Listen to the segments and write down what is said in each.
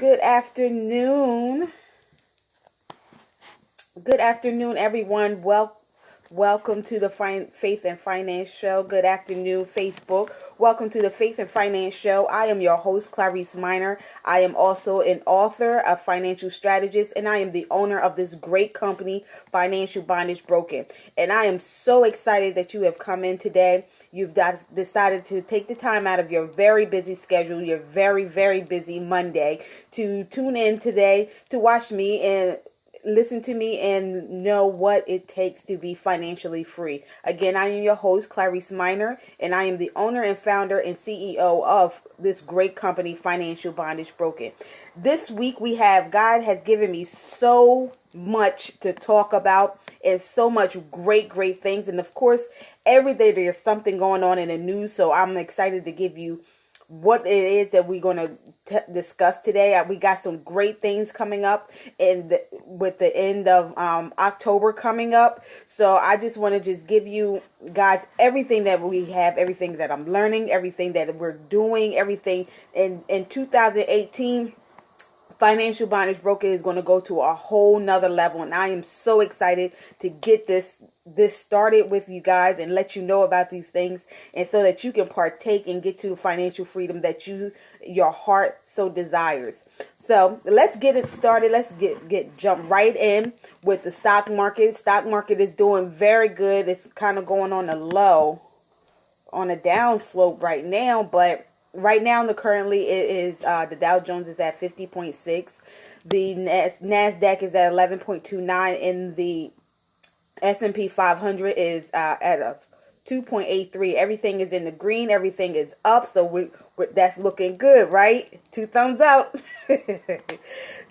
Good afternoon. Good afternoon, everyone. Welcome to the Faith and Finance Show. Good afternoon, Facebook. Welcome to the Faith and Finance Show. I am your host, Clarice Minor. I am also an author, a financial strategist, and I am the owner of this great company, Financial Bondage Broken. And I am so excited that you have come in today. You've decided to take the time out of your very busy schedule, your very, very busy Monday, to tune in today to watch me and listen to me and know what it takes to be financially free. Again, I am your host, Clarice Minor, and I am the owner and founder and CEO of this great company, Financial Bondage Broken. This week God has given me so much to talk about and so much great things. And of course, every day there's something going on in the news, so I'm excited to give you what it is that we're going to discuss today. We got some great things coming up with the end of October coming up. So I just want to just give you guys everything that we have, everything that I'm learning, everything that we're doing, everything in 2018. Financial Bondage Broken is going to go to a whole nother level, and I am so excited to get this started with you guys and let you know about these things, and so that you can partake and get to financial freedom that your heart so desires. So let's get it started. Let's jump right in with the stock market. Stock market is doing very good. It's kind of going on a down slope right now, but right now, currently, it is the Dow Jones is at 50.6. The Nasdaq is at 11.29, and the S&P 500 is at a 2.83. Everything is in the green. Everything is up. So that's looking good, right? 2 thumbs up.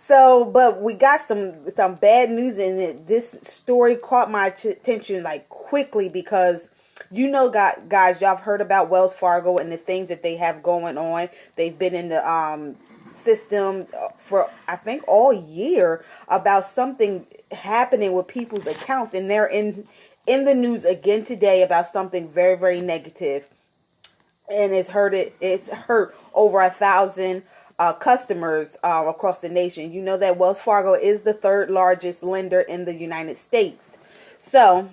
So, but we got some bad news in it. This story caught my attention like quickly because, guys, y'all have heard about Wells Fargo and the things that they have going on. They've been in the system for, I think, all year about something happening with people's accounts, and they're in the news again today about something very, very negative. And it's hurt over 1,000 customers across the nation. You know that Wells Fargo is the third largest lender in the United States. So,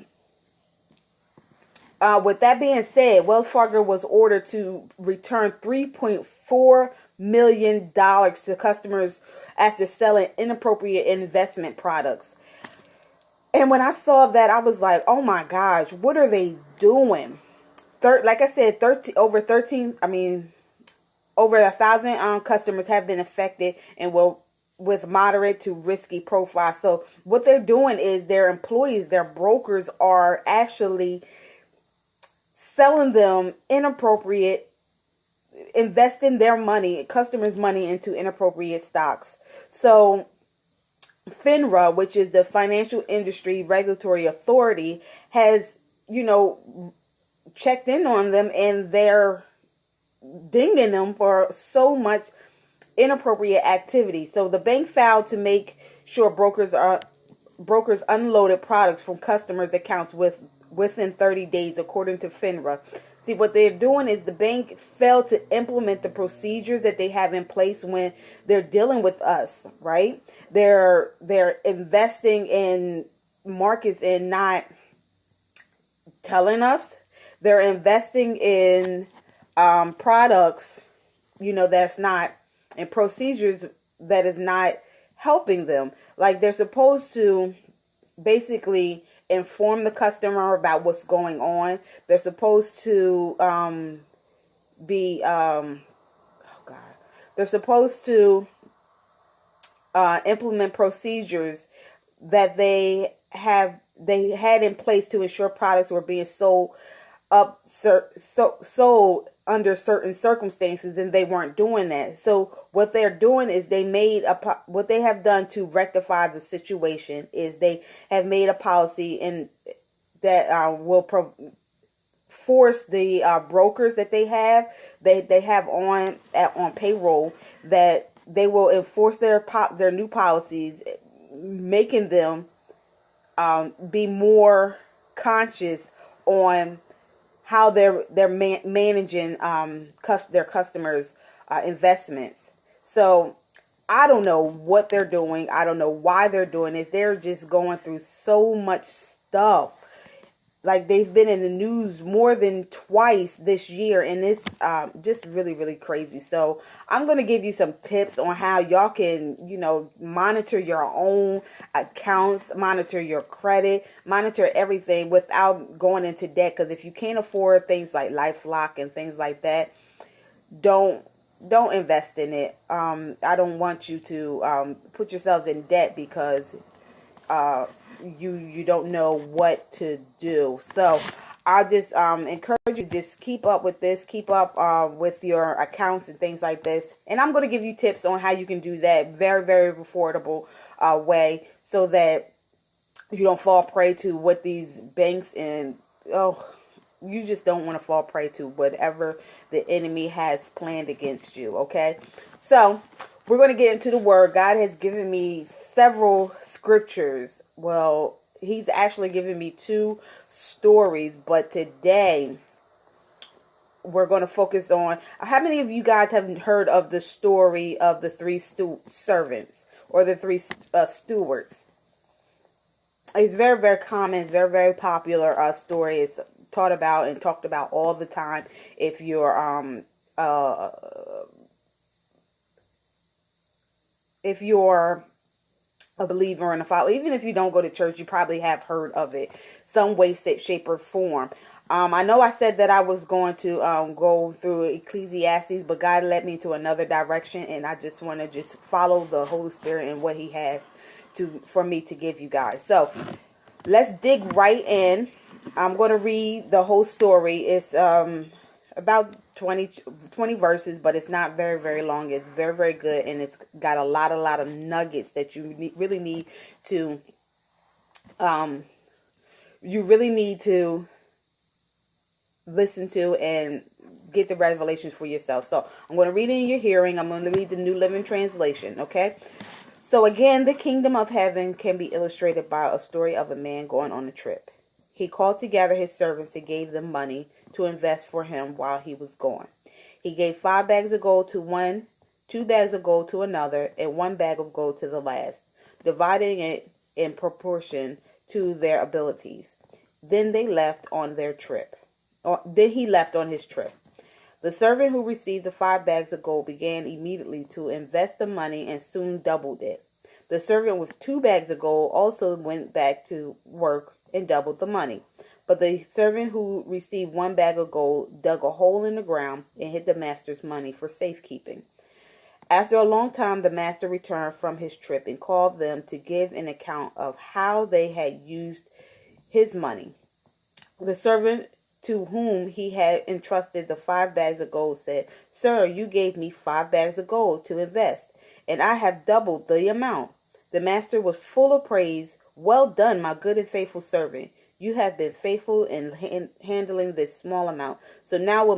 with that being said, Wells Fargo was ordered to return $3.4 million to customers after selling inappropriate investment products. And when I saw that, I was like, oh my gosh, what are they doing? Like I said, over 1,000 customers have been affected and will with moderate to risky profiles. So what they're doing is their employees, their brokers are actually selling them investing their money, customers' money into inappropriate stocks. So FINRA, which is the Financial Industry Regulatory Authority, has, checked in on them, and they're dinging them for so much inappropriate activity. So the bank filed to make sure brokers unloaded products from customers' accounts within 30 days, according to FINRA. See, what they're doing is the bank failed to implement the procedures that they have in place when they're dealing with us, right? They're investing in markets and not telling us. They're investing in products, that's not, and procedures that is not helping them. Like, they're supposed to basically inform the customer about what's going on. They're supposed to they're supposed to implement procedures that they had in place to ensure products were being sold under certain circumstances, and they weren't doing that. So what they're doing is what they have done to rectify the situation is they have made a policy that will force the brokers that they have on payroll, that they will enforce their new policies, making them be more conscious on how they're managing their customers' investments. So I don't know what they're doing. I don't know why they're doing this. They're just going through so much stuff. Like, they've been in the news more than twice this year, and it's just really, really crazy. So I'm going to give you some tips on how y'all can, monitor your own accounts, monitor your credit, monitor everything without going into debt. Because if you can't afford things like LifeLock and things like that, don't invest in it. I don't want you to put yourselves in debt because you don't know what to do. So I just encourage you to just keep up with this, keep up with your accounts and things like this. And I'm going to give you tips on how you can do that very, very affordable way, so that you don't fall prey to what these banks and you just don't want to fall prey to whatever the enemy has planned against you. Okay, so we're going to get into the word. God has given me several scriptures. Well, he's actually given me 2 stories, but today we're going to focus on, how many of you guys have heard of the story of the 3 servants, or the 3 stewards? It's very, very common. It's very, very popular story. It's taught about and talked about all the time. If you're a believer and a follower, even if you don't go to church, you probably have heard of it some way, shape, or form. I know I said that I was going to go through Ecclesiastes, but God led me to another direction, and I just want to just follow the Holy Spirit and what He has for me to give you guys. So let's dig right in. I'm going to read the whole story. It's about 20 verses, but it's not very, very long. It's very, very good, and it's got a lot of nuggets that you really need to listen to and get the revelations for yourself. So I'm going to read it in your hearing. I'm going to read the New Living Translation, okay? So again, the kingdom of heaven can be illustrated by a story of a man going on a trip. He called together his servants and gave them money to invest for him while he was gone. He gave 5 bags of gold to one, 2 bags of gold to another, and 1 bag of gold to the last, dividing it in proportion to their abilities. Then he left on his trip. The servant who received the 5 bags of gold began immediately to invest the money and soon doubled it. The servant with 2 bags of gold also went back to work and doubled the money. But the servant who received 1 bag of gold dug a hole in the ground and hid the master's money for safekeeping. After a long time, the master returned from his trip and called them to give an account of how they had used his money. The servant to whom he had entrusted the 5 bags of gold said, "Sir, you gave me 5 bags of gold to invest, and I have doubled the amount." The master was full of praise. "Well done, my good and faithful servant. You have been faithful in handling this small amount, so now we'll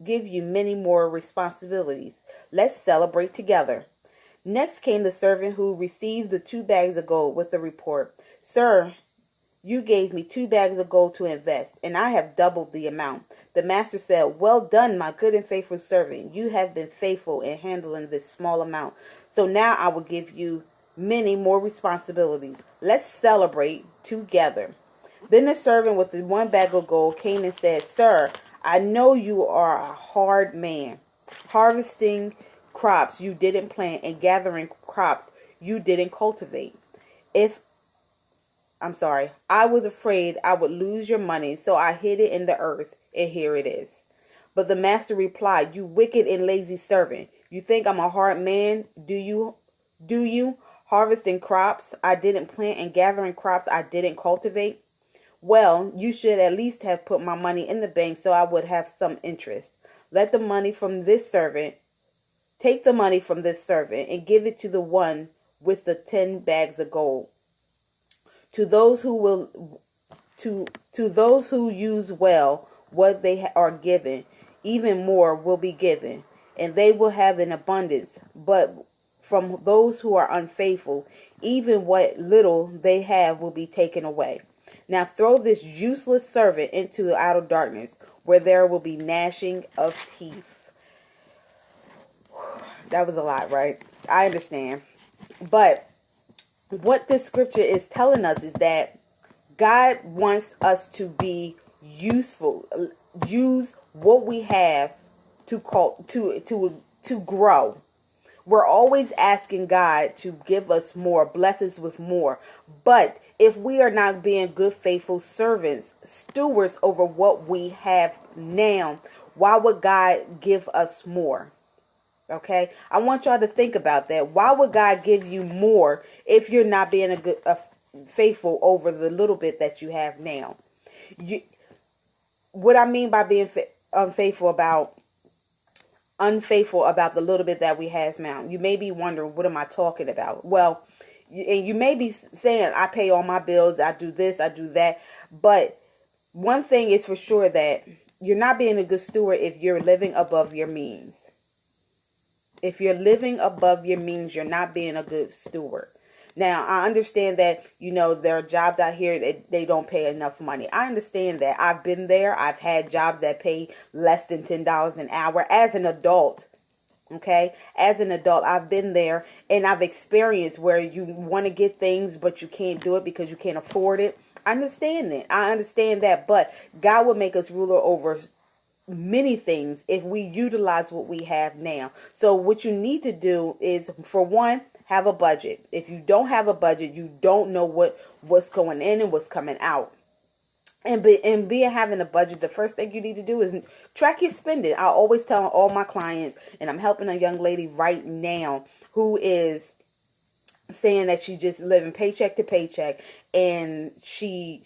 give you many more responsibilities. Let's celebrate together." Next came the servant who received the 2 bags of gold with the report, "Sir, you gave me 2 bags of gold to invest, and I have doubled the amount." The master said, "Well done, my good and faithful servant. You have been faithful in handling this small amount, so now I will give you many more responsibilities. Let's celebrate together." Then the servant with the 1 bag of gold came and said, "Sir, I know you are a hard man, harvesting crops you didn't plant and gathering crops you didn't cultivate. I was afraid I would lose your money, so I hid it in the earth, and here it is." But the master replied, "You wicked and lazy servant. You think I'm a hard man, do you? Harvesting crops I didn't plant and gathering crops I didn't cultivate? Well, you should at least have put my money in the bank so I would have some interest. Take the money from this servant and give it to the one with the 10 bags of gold. To those who use well what they are given, even more will be given, and they will have an abundance. But from those who are unfaithful, even what little they have will be taken away. Now throw this useless servant into outer darkness, where there will be gnashing of teeth." That was a lot, right? I understand. But what this scripture is telling us is that God wants us to be useful, use what we have to grow. We're always asking God to give us more, bless us with more. But if we are not being good, faithful servants, stewards over what we have now, why would God give us more? Okay, I want y'all to think about that. Why would God give you more if you're not being faithful over the little bit that you have now? You, what I mean by being unfaithful about the little bit that we have now. You may be wondering, what am I talking about? Well, and you may be saying, I pay all my bills, I do this, I do that. But one thing is for sure, that you're not being a good steward if you're living above your means. If you're living above your means, you're not being a good steward. Now, I understand that, there are jobs out here that they don't pay enough money. I understand that. I've been there. I've had jobs that pay less than $10 an hour as an adult. Okay. As an adult, I've been there, and I've experienced where you want to get things, but you can't do it because you can't afford it. I understand that. But God will make us ruler over many things if we utilize what we have now. So what you need to do is, for one, have a budget. If you don't have a budget, you don't know what's going in and what's coming out. And being having a budget, the first thing you need to do is track your spending. I always tell all my clients, and I'm helping a young lady right now who is saying that she's just living paycheck to paycheck, and she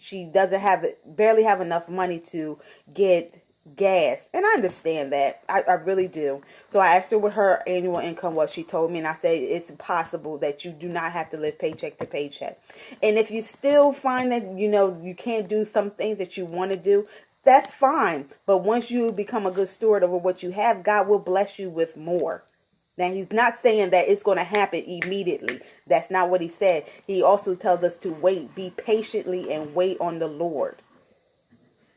barely have enough money to get gas. And I understand that. I really do. So I asked her what her annual income was. She told me, and I said it's possible that you do not have to live paycheck to paycheck. And if you still find that you can't do some things that you want to do, that's fine. But once you become a good steward over what you have, God will bless you with more. Now, he's not saying that it's going to happen immediately. That's not what he said. He also tells us to wait, be patiently and wait on the Lord.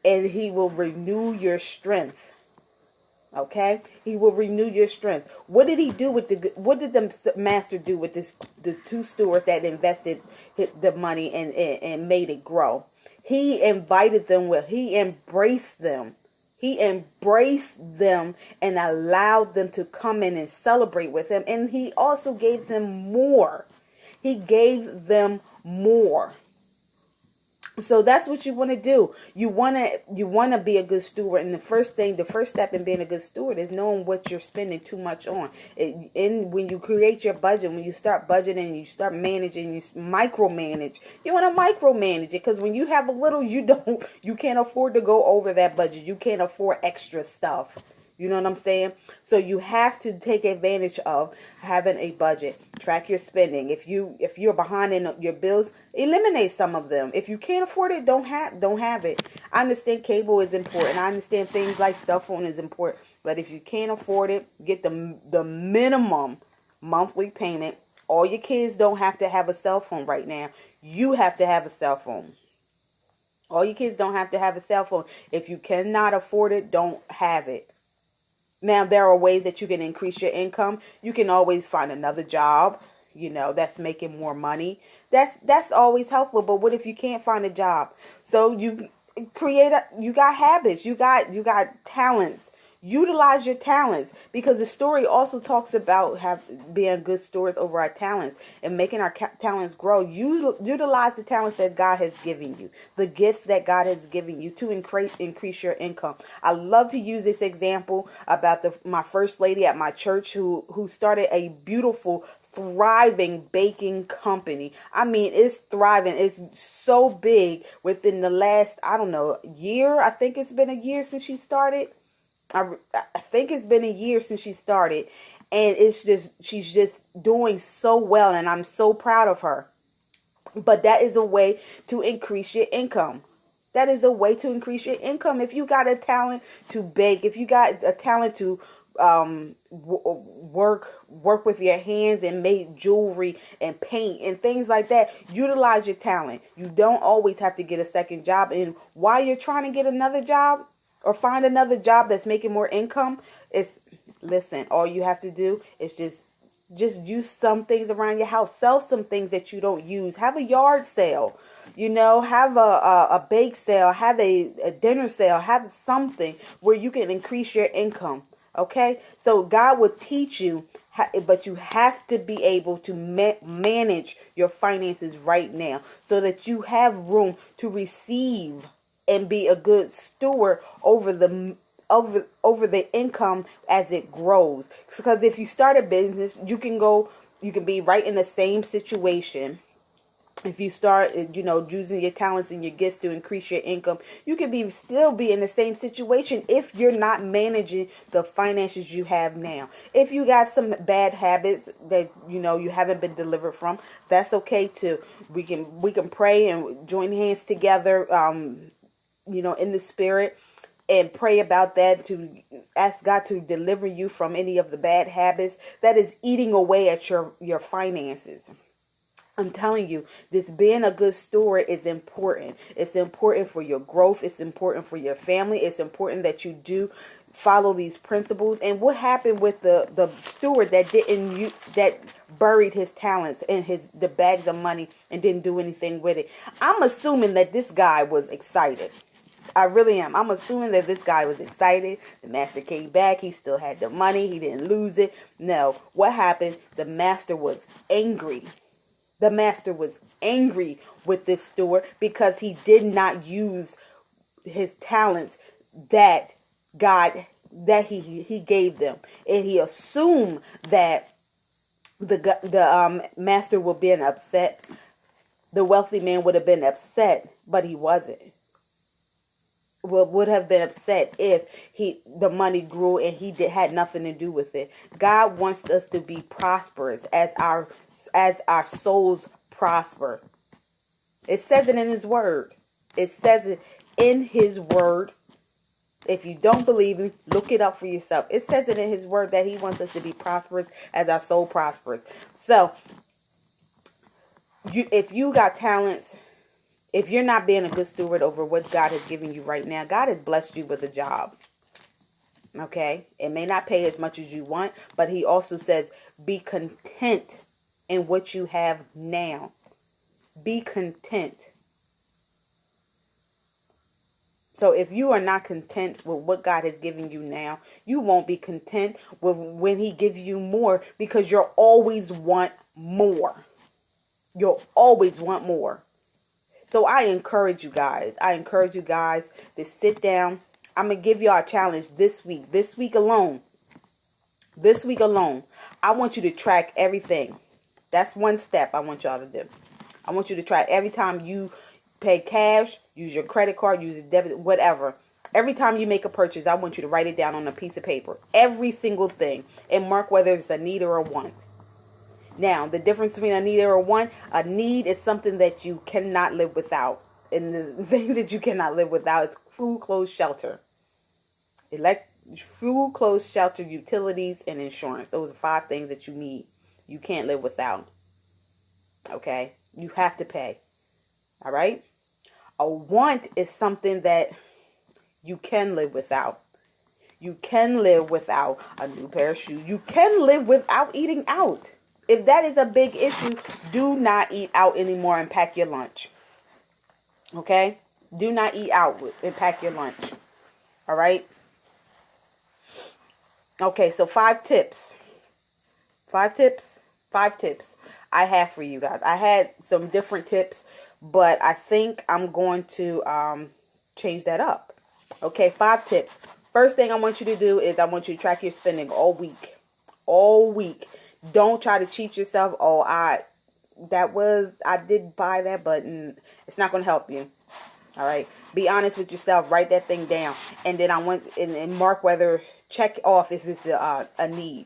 And he will renew your strength. Okay? He will renew your strength. What did the master do with the two stewards that invested the money and made it grow? He invited them he embraced them. He embraced them and allowed them to come in and celebrate with him. And he also gave them more. He gave them more. So that's what you want to do. You want to be a good steward. And the first step in being a good steward is knowing what you're spending too much on. And when you create your budget, when you start budgeting, you start managing, you micromanage. You want to micromanage it, because when you have a little, you can't afford to go over that budget. You can't afford extra stuff. You know what I'm saying? So you have to take advantage of having a budget. Track your spending. If you're behind in your bills, eliminate some of them. If you can't afford it, don't have it. I understand cable is important. I understand things like cell phone is important. But if you can't afford it, get the minimum monthly payment. All your kids don't have to have a cell phone right now. You have to have a cell phone. All your kids don't have to have a cell phone. If you cannot afford it, don't have it. Now, there are ways that you can increase your income. You can always find another job, that's making more money. That's always helpful. But what if you can't find a job? So you got habits, you got talents. Utilize your talents, because the story also talks about being good stewards over our talents and making our talents grow. Utilize the talents that God has given you, the gifts that God has given you to increase your income. I love to use this example about my first lady at my church who started a beautiful, thriving baking company. I mean, it's thriving. It's so big within the last, year. I think it's been a year since she started. I think it's been a year since she started, and she's just doing so well, and I'm so proud of her. But that is a way to increase your income. That is a way to increase your income. If you got a talent to bake, if you got a talent to work with your hands and make jewelry and paint and things like that, utilize your talent. You don't always have to get a second job. And while you're trying to get another job, or find another job that's making more income, Listen, all you have to do is just use some things around your house. Sell some things that you don't use. Have a yard sale. Have a bake sale. Have a dinner sale. Have something where you can increase your income. Okay? So God will teach you, but you have to be able to manage your finances right now so that you have room to receive and be a good steward over the income as it grows. Because if you start a business, you can be right in the same situation. If you start, using your talents and your gifts to increase your income, you can still be in the same situation if you're not managing the finances you have now. If you got some bad habits that you haven't been delivered from, that's okay too. We can pray and join hands together, in the spirit, and pray about that, to ask God to deliver you from any of the bad habits that is eating away at your finances. I'm telling you, this being a good steward is important. It's important for your growth. It's important for your family. It's important that you do follow these principles. And what happened with the steward that buried his talents in the bags of money and didn't do anything with it? I'm assuming that this guy was excited. I really am. I'm assuming that this guy was excited. The master came back. He still had the money. He didn't lose it. No. What happened? The master was angry. The master was angry with this steward because he did not use his talents that he gave them. And he assumed that the master would be upset. The wealthy man would have been upset, but he wasn't. Would have been upset if the money grew and he had nothing to do with it. God wants us to be prosperous as our souls prosper. It says it in his word. It says it in his word. If you don't believe me, look it up for yourself. It says it in his word that he wants us to be prosperous as our soul prospers. So, if you got talents, if you're not being a good steward over what God has given you right now, God has blessed you with a job. Okay? It may not pay as much as you want, but he also says, be content in what you have now. Be content. So if you are not content with what God has given you now, you won't be content when he gives you more, because you'll always want more. You'll always want more. So I encourage you guys. To sit down. I'm going to give y'all a challenge this week. This week alone. I want you to track everything. That's one step I want y'all to do. I want you to track every time you pay cash, use your credit card, use a debit, whatever. Every time you make a purchase, I want you to write it down on a piece of paper. Every single thing. And mark whether it's a need or a want. Now, the difference between a need or a need is something that you cannot live without. And the thing that you cannot live without is food, clothes, shelter. Food, clothes, shelter, utilities, and insurance. Those are 5 things that you need. You can't live without. Okay? You have to pay. All right? A want is something that you can live without. You can live without a new pair of shoes. You can live without eating out. If that is a big issue, do not eat out anymore and pack your lunch. Okay? Do not eat out and pack your lunch. All right? Okay, so 5 tips. 5 tips I have for you guys. I had some different tips, but I think I'm going to change that up. Okay, 5 tips. First thing I want you to do is I want you to track your spending all week. All week. Don't try to cheat yourself. Oh, I did buy that, but it's not going to help you. All right. Be honest with yourself. Write that thing down. And then I want and mark whether, check off if it's a need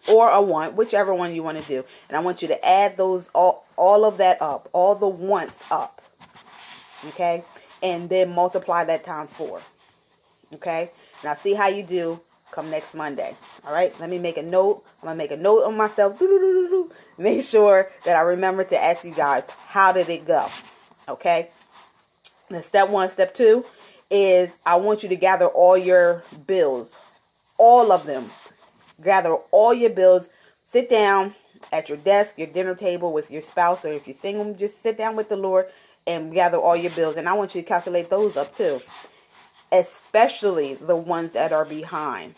or a want, whichever one you want to do. And I want you to add those, all of that up, all the wants up. Okay. And then multiply that times 4. Okay. Now see how you do come next Monday. All right. Let me make a note. I'm going to make a note on myself. Make sure that I remember to ask you guys, how did it go? Okay. Now, step 1, step 2 is I want you to gather all your bills, all of them. Gather all your bills. Sit down at your desk, your dinner table with your spouse, or if you're single, just sit down with the Lord and gather all your bills. And I want you to calculate those up too, especially the ones that are behind.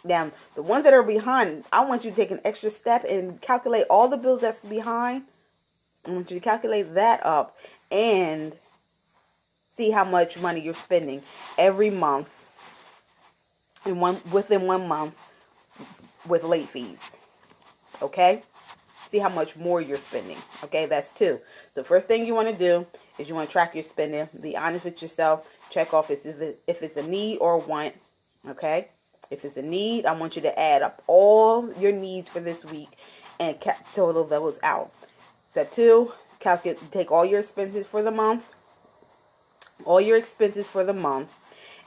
Now, the ones that are behind, I want you to take an extra step and calculate all the bills that's behind. I want you to calculate that up and see how much money you're spending every month within 1 month with late fees. Okay? See how much more you're spending. Okay, that's 2. The first thing you want to do is you want to track your spending. Be honest with yourself. Check off if it's a need or a want. Okay? If it's a need, I want you to add up all your needs for this week and total those out. Step 2, take all your expenses for the month.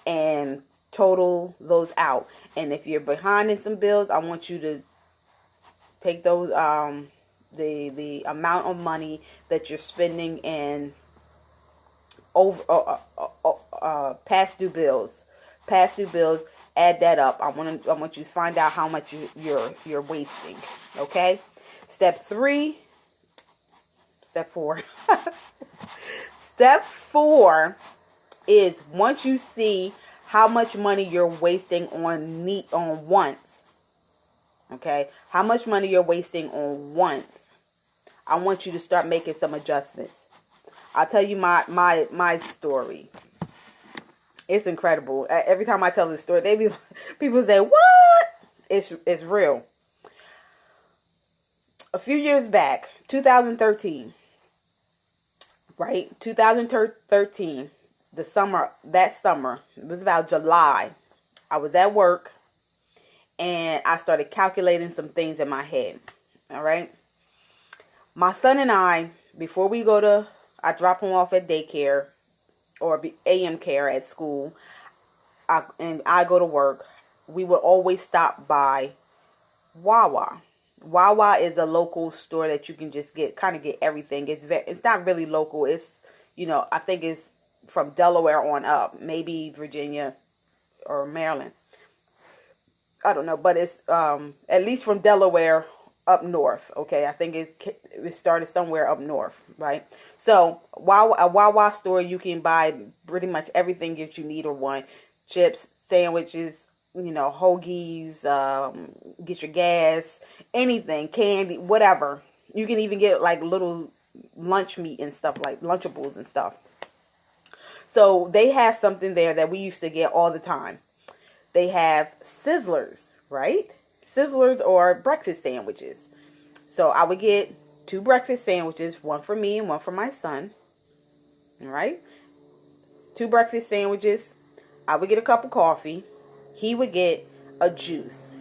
And total those out. And if you're behind in some bills, I want you to take those the amount of money that you're spending in over past due bills. Add that up. I want you to find out how much you're wasting. Okay. Step 4. Step 4 is once you see how much money you're wasting on wants. Okay, how much money you're wasting on wants. I want you to start making some adjustments. I'll tell you my story. It's incredible. Every time I tell this story, people say, "What?" It's real. A few years back, 2013, right? 2013, that summer, it was about July. I was at work and I started calculating some things in my head. All right. My son and I, before I drop him off at daycare or AM care at school, and I go to work, we would always stop by Wawa. Wawa is a local store that you can just get everything. It's not really local. It's, I think it's from Delaware on up, maybe Virginia or Maryland. I don't know, but it's at least from Delaware up north. Okay, I think it started somewhere up north, right? So a Wawa store, you can buy pretty much everything that you need or want: chips, sandwiches, hoagies, get your gas, anything, candy, whatever. You can even get like little lunch meat and stuff, like Lunchables and stuff. So they have something there that we used to get all the time. They have Sizzlers, right? Sizzlers or breakfast sandwiches. So I would get 2 breakfast sandwiches, one for me and one for my son. All right? 2 breakfast sandwiches. I would get a cup of coffee. He would get a juice.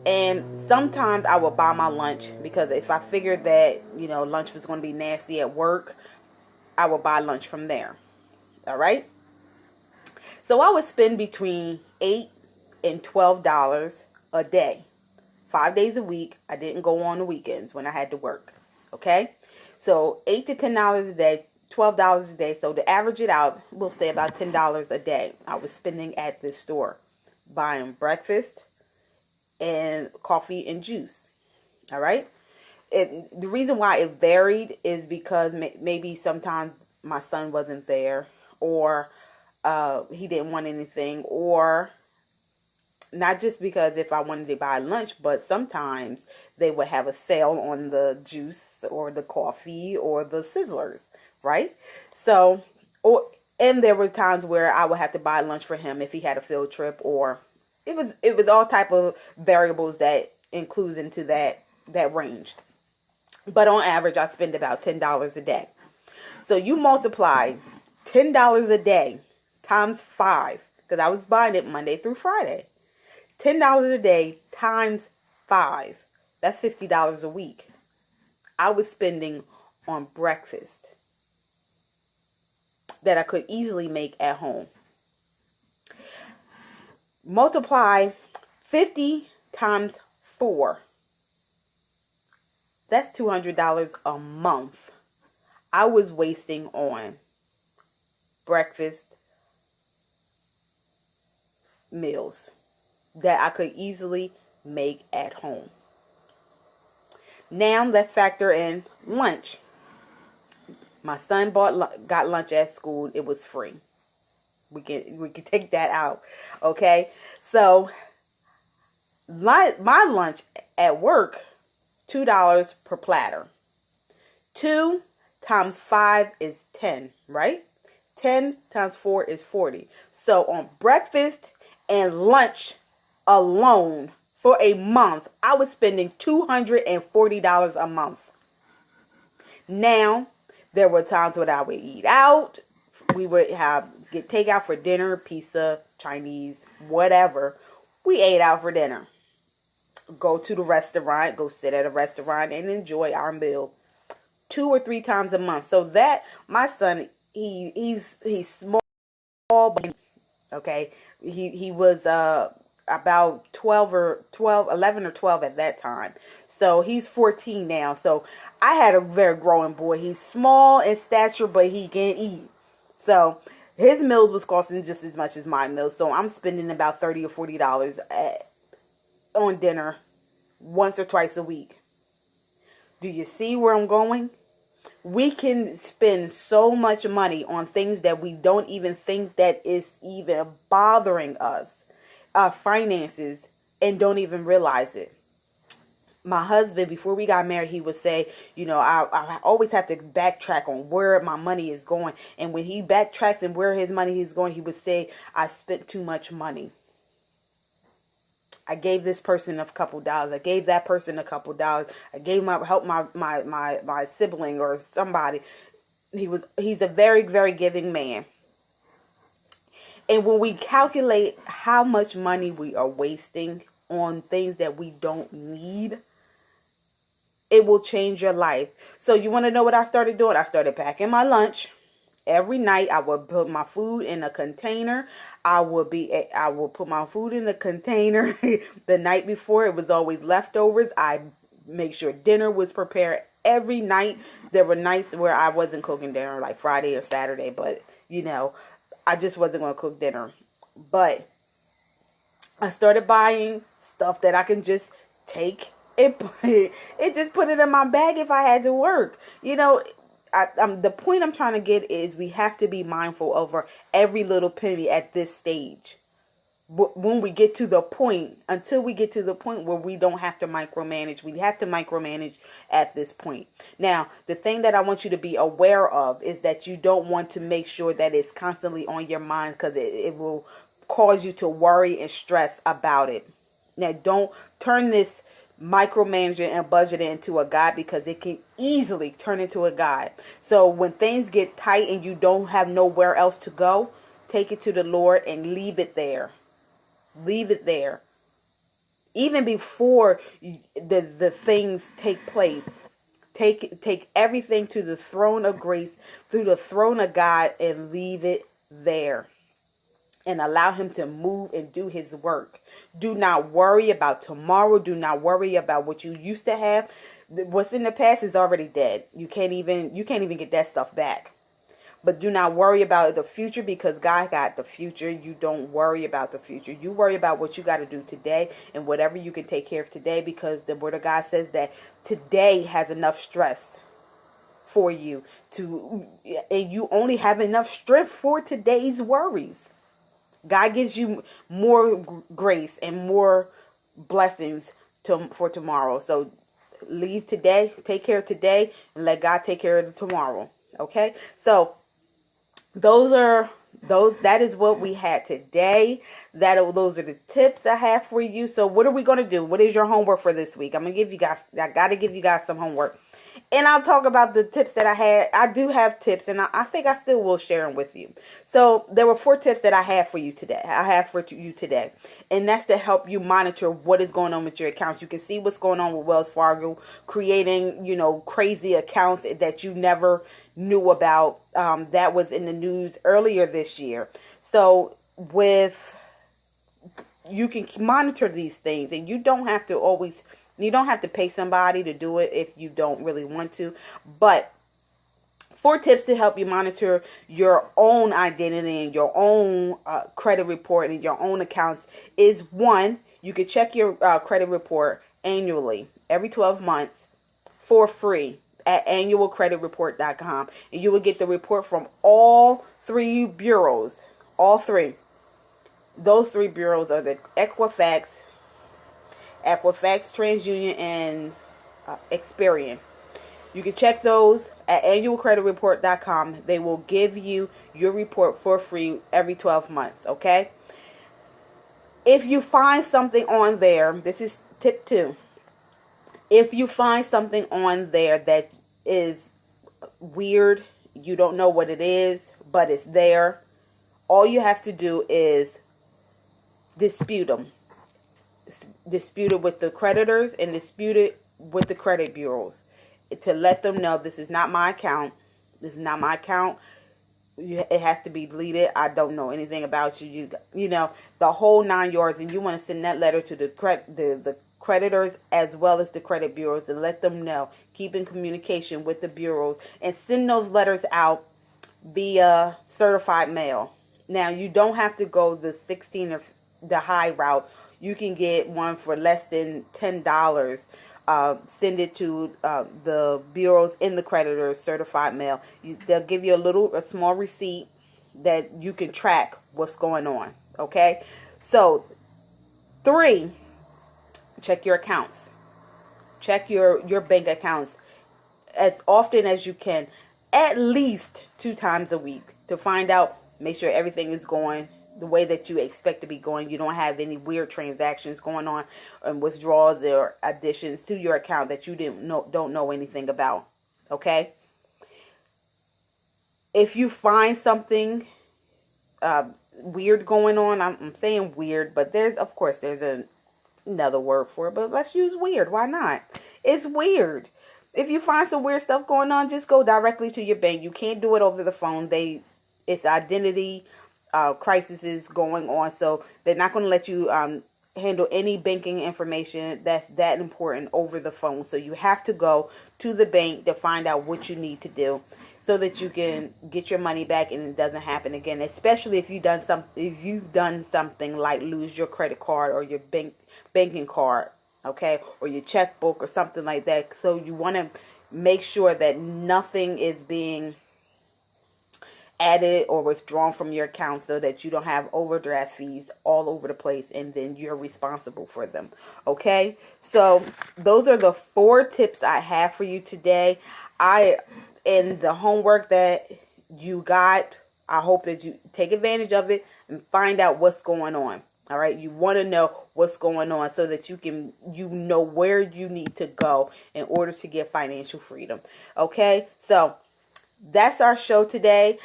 And sometimes I would buy my lunch, because if I figured that, lunch was going to be nasty at work, I would buy lunch from there. All right? So I would spend between $8 and $12 a day. 5 days a week. I didn't go on the weekends when I had to work. Okay? So $8 to $10 a day, $12 a day. So to average it out, we'll say about $10 a day I was spending at this store, buying breakfast and coffee and juice. All right? The reason why it varied is because maybe sometimes my son wasn't there, or he didn't want anything, or not just because if I wanted to buy lunch, but sometimes they would have a sale on the juice or the coffee or the Sizzlers, right? So, and there were times where I would have to buy lunch for him if he had a field trip, or it was all type of variables that includes into that range. But on average, I spend about $10 a day. So you multiply $10 a day times 5, because I was buying it Monday through Friday. $10 a day times 5. That's $50 a week. I was spending on breakfast that I could easily make at home. Multiply 50 times 4. That's $200 a month I was wasting on breakfast meals. that I could easily make at home. Now let's factor in lunch. My son got lunch at school. It was free. We can take that out. Okay. So my lunch at work, $2 per platter. 2 times 5 is 10, right? 10 times 4 is 40. So on breakfast and lunch alone for a month, I was spending $240 a month. Now, there were times when I would eat out. We would get takeout for dinner, pizza, Chinese, whatever. We ate out for dinner. Go to the restaurant, go sit at a restaurant and enjoy our meal 2 or 3 times a month. So that my son, he's small, but okay, he was about 11 or 12 at that time. So he's 14 now. So I had a very growing boy. He's small in stature, but he can eat. So his meals was costing just as much as my meals. So I'm spending about $30 or $40 on dinner once or twice a week. Do you see where I'm going? We can spend so much money on things that we don't even think that is even bothering us, our finances, and don't even realize it. My husband, before we got married, he would say, I always have to backtrack on where my money is going. And when he backtracks and where his money is going, he would say, I spent too much money. I gave this person a couple dollars. I gave that person a couple dollars. I gave my sibling or somebody. He's a very, very giving man. And when we calculate how much money we are wasting on things that we don't need, it will change your life. So you want to know what I started doing? I started packing my lunch. Every night I would put my food in a container. I would put my food in the container the night before. It was always leftovers. I make sure dinner was prepared every night. There were nights where I wasn't cooking dinner, like Friday or Saturday, but I just wasn't going to cook dinner. But I started buying stuff that I can just take and put it in my bag if I had to work. The point I'm trying to get is we have to be mindful over every little penny at this stage. When we get to the point, until we get to the point where we don't have to micromanage, we have to micromanage at this point. Now, the thing that I want you to be aware of is that you don't want to make sure that it's constantly on your mind, because it will cause you to worry and stress about it. Now, don't turn this micromanaging and budgeting into a guide, because it can easily turn into a guide. So when things get tight and you don't have nowhere else to go, take it to the Lord and leave it there. Leave it there. Even before the things take place, take everything to the throne of grace, through the throne of God, and leave it there. And allow him to move and do his work. Do not worry about tomorrow. Do not worry about what you used to have. What's in the past is already dead. You can't even get that stuff back. But do not worry about the future, because God got the future. You don't worry about the future. You worry about what you got to do today and whatever you can take care of today, because the Word of God says that today has enough stress for you and you only have enough strength for today's worries. God gives you more grace and more blessings for tomorrow. So leave today, take care of today, and let God take care of tomorrow. Okay? So that is what we had today. Those are the tips I have for you. So what are we going to do? What is your homework for this week? I got to give you guys some homework. And I'll talk about the tips that I had. I do have tips, and I think I still will share them with you. So there were 4 tips that I have for you today. And that's to help you monitor what is going on with your accounts. You can see what's going on with Wells Fargo, creating, crazy accounts that you never knew about. That was in the news earlier this year. So you can monitor these things, and you don't have to pay somebody to do it if you don't really want to. But 4 tips to help you monitor your own identity and your own credit report and your own accounts is: 1, you can check your credit report annually, every 12 months, for free at annualcreditreport.com. And you will get the report from all 3 bureaus. All 3. Those 3 bureaus are the Equifax, TransUnion, and Experian. You can check those at annualcreditreport.com. They will give you your report for free every 12 months, okay? If you find something on there, this is tip 2. If you find something on there that is weird, you don't know what it is, but it's there, all you have to do is dispute them. Dispute it with the creditors and dispute it with the credit bureaus to let them know, this is not my account. This is not my account. It has to be deleted. I don't know anything about you. You know, the whole 9 yards. And you want to send that letter to the creditors as well as the credit bureaus and let them know. Keep in communication with the bureaus and send those letters out via certified mail. Now, you don't have to go the 16 or the high route. You can get one for less than $10. Send it to the bureaus in the creditors certified mail. They'll give you a small receipt that you can track what's going on. Okay, so 3, check your accounts. Check your bank accounts as often as you can, at least 2 times a week, to find out, make sure everything is going the way that you expect to be going. You don't have any weird transactions going on and withdrawals or additions to your account that you don't know anything about. Okay? If you find something weird going on, I'm saying weird, but there's another word for it, but let's use weird. Why not? It's weird. If you find some weird stuff going on, just go directly to your bank. You can't do it over the phone. It's identity crisis is going on, so they're not going to let you handle any banking information that's that important over the phone. So you have to go to the bank to find out what you need to do so that you can get your money back and it doesn't happen again. Especially if you've done something like lose your credit card or your banking card, okay, or your checkbook or something like that. So you want to make sure that nothing is being added or withdrawn from your account so that you don't have overdraft fees all over the place and then you're responsible for them. Okay, so those are the 4 tips I have for you today. And the homework that you got, I hope that you take advantage of it and find out what's going on. All right, you want to know what's going on so that you know where you need to go in order to get financial freedom. Okay, so that's our show today.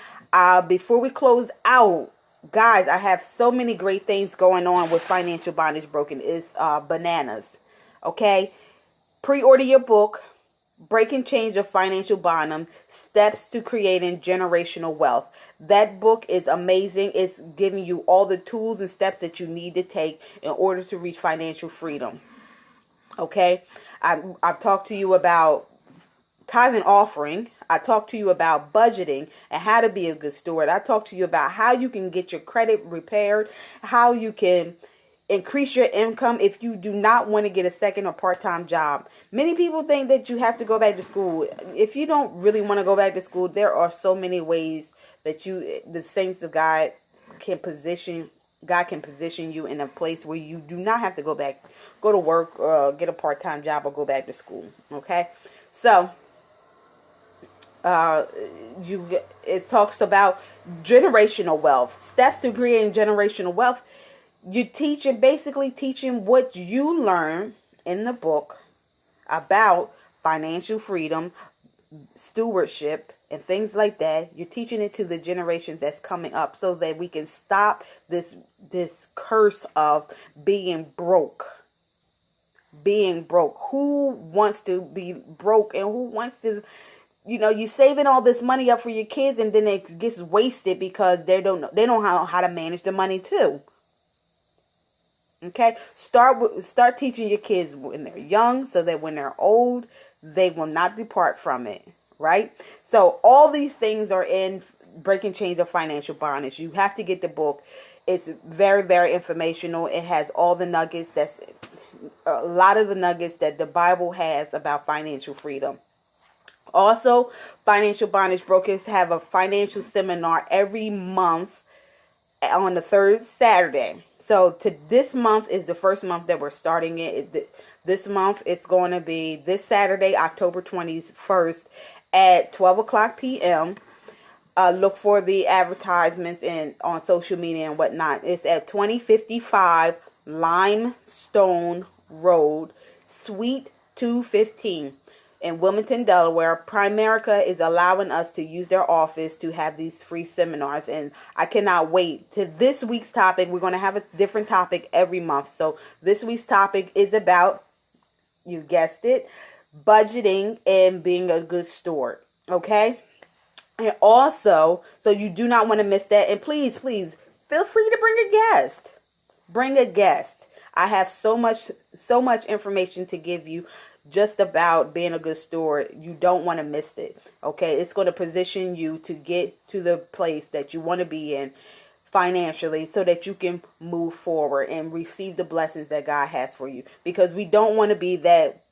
Before we close out, guys, I have so many great things going on with Financial Bondage Broken. It's bananas. Okay, pre-order your book, Break and Change Your Financial Bottom, Steps to Creating Generational Wealth. That book is amazing. It's giving you all the tools and steps that you need to take in order to reach financial freedom. Okay, I've talked to you about tithe and offering. I talked to you about budgeting and how to be a good steward. I talked to you about how you can get your credit repaired, how you can increase your income if you do not want to get a second or part-time job. Many people think that you have to go back to school. If you don't really want to go back to school, there are so many ways that the saints of God can position you in a place where you do not have to go to work or get a part-time job or go back to school. Okay, so it talks about generational wealth, steps to creating generational wealth. Basically teaching what you learn in the book about financial freedom, stewardship, and things like that. You're teaching it to the generations that's coming up so that we can stop this curse of being broke. Who wants to be broke, and who wants to, you're saving all this money up for your kids and then it gets wasted because they don't know how to manage the money too. Okay, start teaching your kids when they're young so that when they're old, they will not depart from it, right? So all these things are in Breaking Chains of Financial Bondage. You have to get the book. It's very, very informational. It has all the nuggets, that's a lot of the nuggets that the Bible has about financial freedom. Also, Financial Bondage Brokers have a financial seminar every month on the third Saturday. So this month is the first month that we're starting it. This month it's going to be this Saturday, October 21st at 12 o'clock p.m. Look for the advertisements on social media and whatnot. It's at 2055 Limestone Road, Suite 215 in Wilmington, Delaware. Primerica is allowing us to use their office to have these free seminars, and I cannot wait to this week's topic. We're going to have a different topic every month. So this week's topic is about, you guessed it, budgeting and being a good steward. Okay? And also, so you do not want to miss that. And please, please, feel free to bring a guest. Bring a guest. I have so much information to give you just about being a good steward. You don't want to miss it. Okay? It's going to position you to get to the place that you want to be in financially so that you can move forward and receive the blessings that God has for you. Because we don't want to be that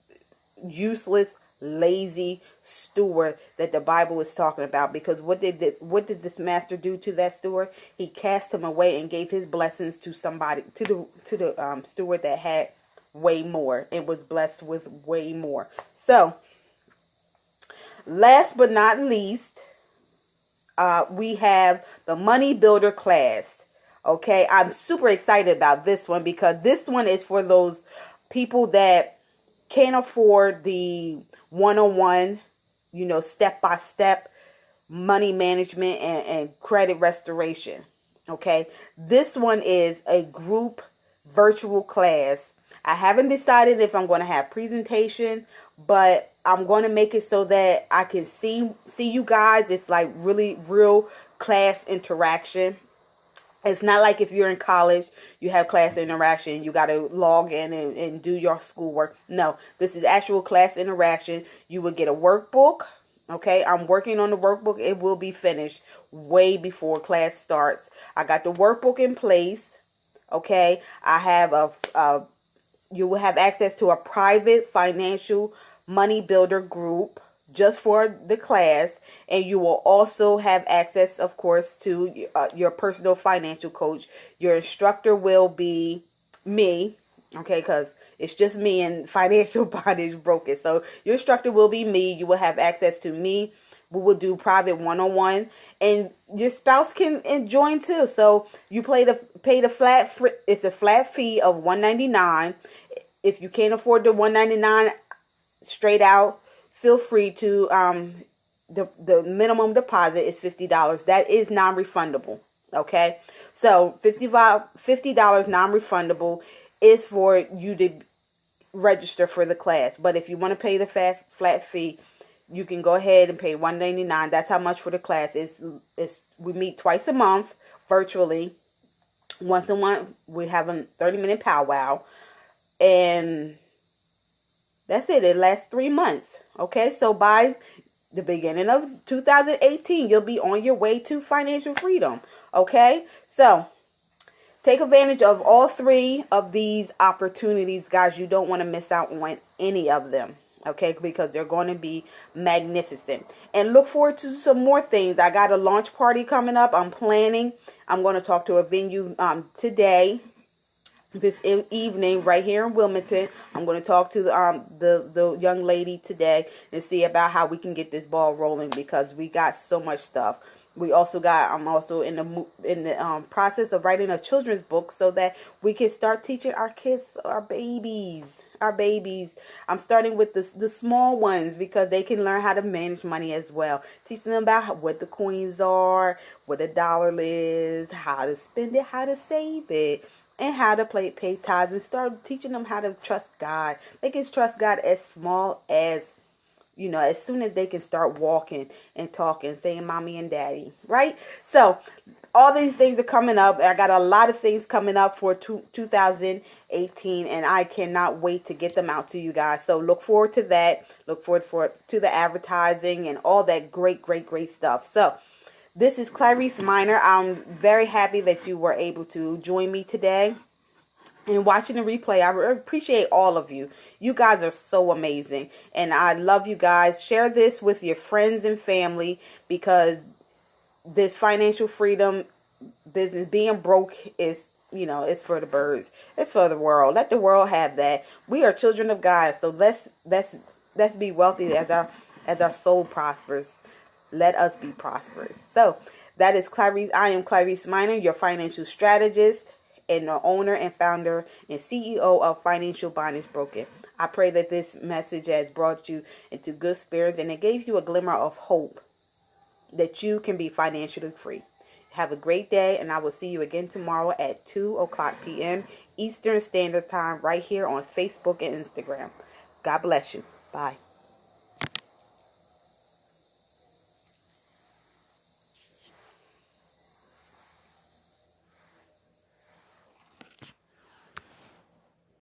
useless, lazy steward that the Bible is talking about. Because what did this master do to that steward? He cast him away and gave his blessings to somebody, to the steward that had way more and was blessed with way more. So, last but not least, we have the Money Builder class. Okay, I'm super excited about this one because this one is for those people that can't afford the one-on-one, step-by-step money management and credit restoration. Okay, this one is a group virtual class. I haven't decided if I'm going to have presentation, but I'm going to make it so that I can see you guys. It's like really real class interaction. It's not like if you're in college, you have class interaction, you got to log in and do your schoolwork. No, this is actual class interaction. You will get a workbook. Okay, I'm working on the workbook. It will be finished way before class starts. I got the workbook in place. Okay, I have you will have access to a private financial money builder group just for the class. And you will also have access, of course, to your personal financial coach. Your instructor will be me, okay, because it's just me and Financial Bondage Broken. So your instructor will be me. You will have access to me. We will do private one-on-one, and your spouse can join too. So you pay the flat. It's a flat fee of $199. If you can't afford the $199 straight out, feel free to the minimum deposit is $50. That is non-refundable. Okay, so $50 non-refundable is for you to register for the class. But if you want to pay the flat fee, you can go ahead and pay $199. That's how much for the class. We meet twice a month virtually. Once a month we have a 30-minute powwow, and that's it. It lasts 3 months. Okay, so by the beginning of 2018, you'll be on your way to financial freedom. Okay, so take advantage of all 3 of these opportunities, guys. You don't want to miss out on any of them. Okay, because they're going to be magnificent. And look forward to some more things. I got a launch party coming up. I'm planning. I'm going to talk to a venue today. This evening right here in Wilmington. I'm going to talk to the young lady today and see about how we can get this ball rolling, because we got so much stuff. We also got, I'm also in the process of writing a children's book so that we can start teaching our kids, our babies. I'm starting with the small ones because they can learn how to manage money as well. Teaching them about what the coins are, what a dollar is, how to spend it, how to save it, and how to pay tithes, and start teaching them how to trust God. They can trust God as small as, as soon as they can start walking and talking, saying mommy and daddy, right? So all these things are coming up. I got a lot of things coming up for 2018, and I cannot wait to get them out to you guys. So look forward to that. Look forward to the advertising and all that great stuff. So this is Clarice Minor. I'm very happy that you were able to join me today and watching the replay. I appreciate all of you. You guys are so amazing, and I love you guys. Share this with your friends and family, because this financial freedom business, being broke, is, it's for the birds. It's for the world. Let the world have that. We are children of God, so let's be wealthy as our soul prospers. Let us be prosperous. So that is Clarice. I am Clarice Minor, your financial strategist and the owner and founder and CEO of Financial Bondage Broken. I pray that this message has brought you into good spirits, and it gave you a glimmer of hope that you can be financially free. Have a great day, and I will see you again tomorrow at 2:00 p.m. Eastern Standard Time right here on Facebook and Instagram. God bless you. Bye.